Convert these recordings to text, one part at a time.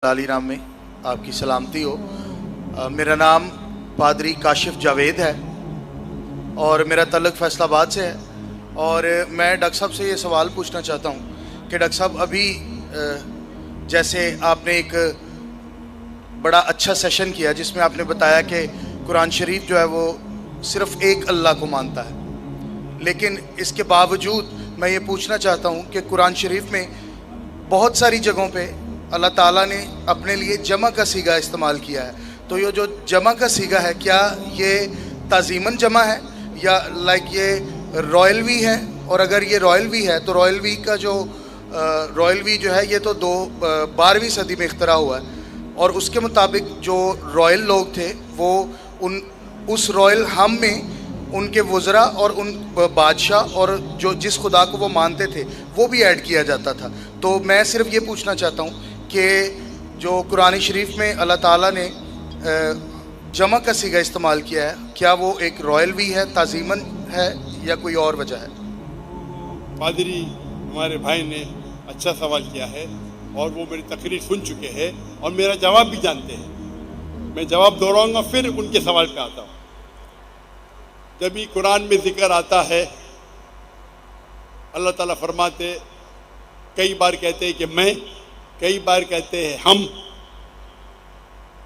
लाली नाम में आपकी सलामती हो। मेरा नाम पादरी काशिफ जावेद है और मेरा तल्लुक़ फैसलाबाद से है। और मैं डॉक्टर साहब से ये सवाल पूछना चाहता हूँ कि डॉक्टर साहब अभी जैसे आपने एक बड़ा अच्छा सेशन किया जिसमें आपने बताया कि कुरान शरीफ जो है वो सिर्फ़ एक अल्लाह को मानता है, लेकिन इसके बावजूद मैं ये पूछना चाहता हूँ कि कुरान शरीफ में बहुत सारी जगहों पे अल्लाह ताला ने अपने लिए जमा का सीगा इस्तेमाल किया है। तो ये जो जमा का सीगा है, क्या ये ताज़ीमन जमा है या लाइक ये रॉयल वी है? और अगर ये रॉयल वी है तो रॉयल वी का जो रॉयल वी जो है ये तो 12वीं सदी में इख्तरा हुआ है और उसके मुताबिक जो रॉयल लोग थे वो उस रॉयल हम में उनके वज़रा और उन बादशाह और जो जिस खुदा को वो मानते थे वो भी ऐड किया जाता था। तो मैं सिर्फ ये पूछना चाहता हूँ कि जो कुरान शरीफ में अल्लाह ताला ने जमा का सीगा इस्तेमाल किया है, क्या वो एक रॉयल भी है, ताज़ीमन है या कोई और वजह है? पादरी हमारे भाई ने अच्छा सवाल किया है और वो मेरी तकरीर सुन चुके हैं और मेरा जवाब भी जानते हैं। मैं जवाब दोहराऊंगा फिर उनके सवाल पे आता हूँ। जब भी कुरान में जिक्र आता है अल्लाह ताला फरमाते, कई बार कहते हैं कि मैं, कई बार कहते हैं हम।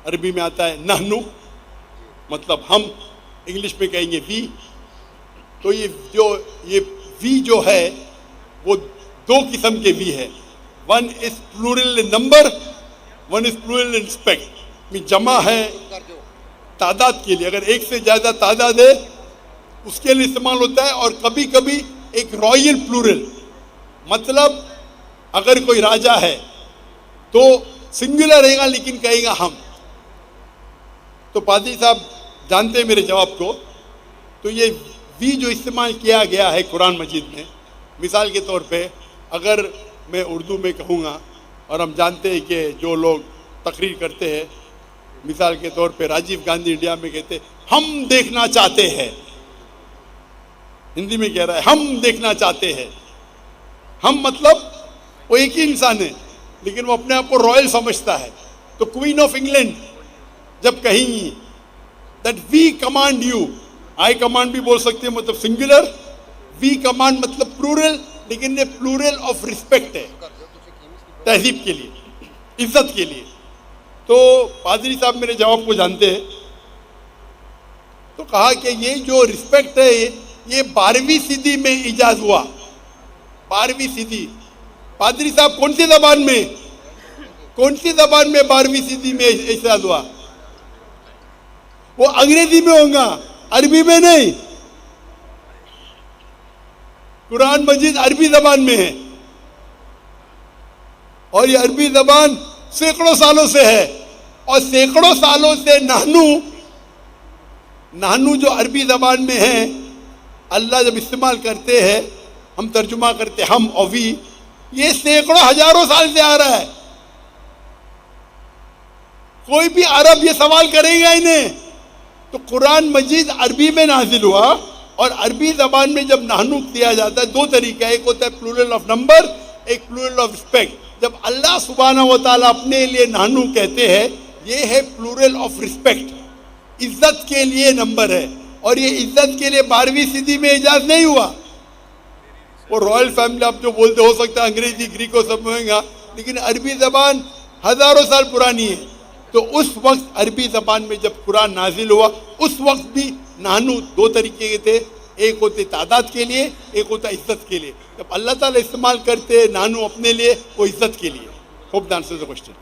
अरबी में आता है नहनु, मतलब हम, इंग्लिश में कहेंगे वी। तो ये वी जो है वो दो किस्म के वी है। One is plural in number, one is plural in respect. में जमा है तादाद के लिए, अगर एक से ज़्यादा तादाद है उसके लिए इस्तेमाल होता है। और कभी कभी एक रॉयल प्लूरल, मतलब अगर कोई राजा है तो सिंगुलर रहेगा लेकिन कहेगा हम। तो पादरी साहब जानते हैं मेरे जवाब को। तो ये वी जो इस्तेमाल किया गया है कुरान मजीद में, मिसाल के तौर पे अगर मैं उर्दू में कहूँगा और हम जानते हैं कि जो लोग तकरीर करते हैं, मिसाल के तौर पे राजीव गांधी इंडिया में कहते हम देखना चाहते हैं, हिंदी में कह रहा है हम देखना चाहते हैं। हम मतलब वो एक ही इंसान है लेकिन वो अपने आप को रॉयल समझता है। तो क्वीन ऑफ इंग्लैंड जब कहेंगी that we command you, I command भी बोल सकते हैं, मतलब सिंगुलर। वी कमांड मतलब प्लूरल, लेकिन ये प्लूरल ऑफ रिस्पेक्ट है, तहजीब के लिए, इज्जत के लिए। तो पादरी साहब मेरे जवाब को जानते हैं। तो कहा कि ये जो रिस्पेक्ट है ये 12वीं सदी में इजाद हुआ। 12वीं सदी। पादरी साहब कौन सी जबान में 12वीं सदी में इजाद हुआ? वो अंग्रेजी में होगा, अरबी में नहीं। कुरान मजीद अरबी जबान में है और ये अरबी जबान सैकड़ों सालों से है। और सैकड़ों सालों से नानू जो अरबी जबान में है, अल्लाह जब इस्तेमाल करते हैं, हम तर्जुमा करते हम और वी, ये सैकड़ों हजारों साल से आ रहा है। कोई भी अरब ये सवाल करेगा इन्हें। तो कुरान मजीद अरबी में नाजिल हुआ और अरबी जबान में जब नानू दिया जाता है, दो तरीका, एक होता है प्लूरल ऑफ नंबर, एक प्लूरल ऑफ रिस्पेक्ट। जब अल्लाह सुब्हानहू व तआला अपने लिए नानू कहते हैं, ये है प्लूरल ऑफ रिस्पेक्ट, इज्जत के लिए नंबर है। और ये इज्जत के लिए 12वीं सदी में इजाज़ नहीं हुआ। वो रॉयल फैमिली आप जो बोलते, हो सकता है अंग्रेजी ग्रीको समझेगा, लेकिन अरबी ज़बान हज़ारों साल पुरानी है। तो उस वक्त अरबी ज़बान में जब कुरान नाजिल हुआ, उस वक्त भी नानू दो तरीके के थे, एक होते तादाद के लिए, एक होता इज्जत के लिए। जब अल्लाह ताला इस्तेमाल करते नानू अपने लिए, वो इज्जत के लिए। Hope the answer the question.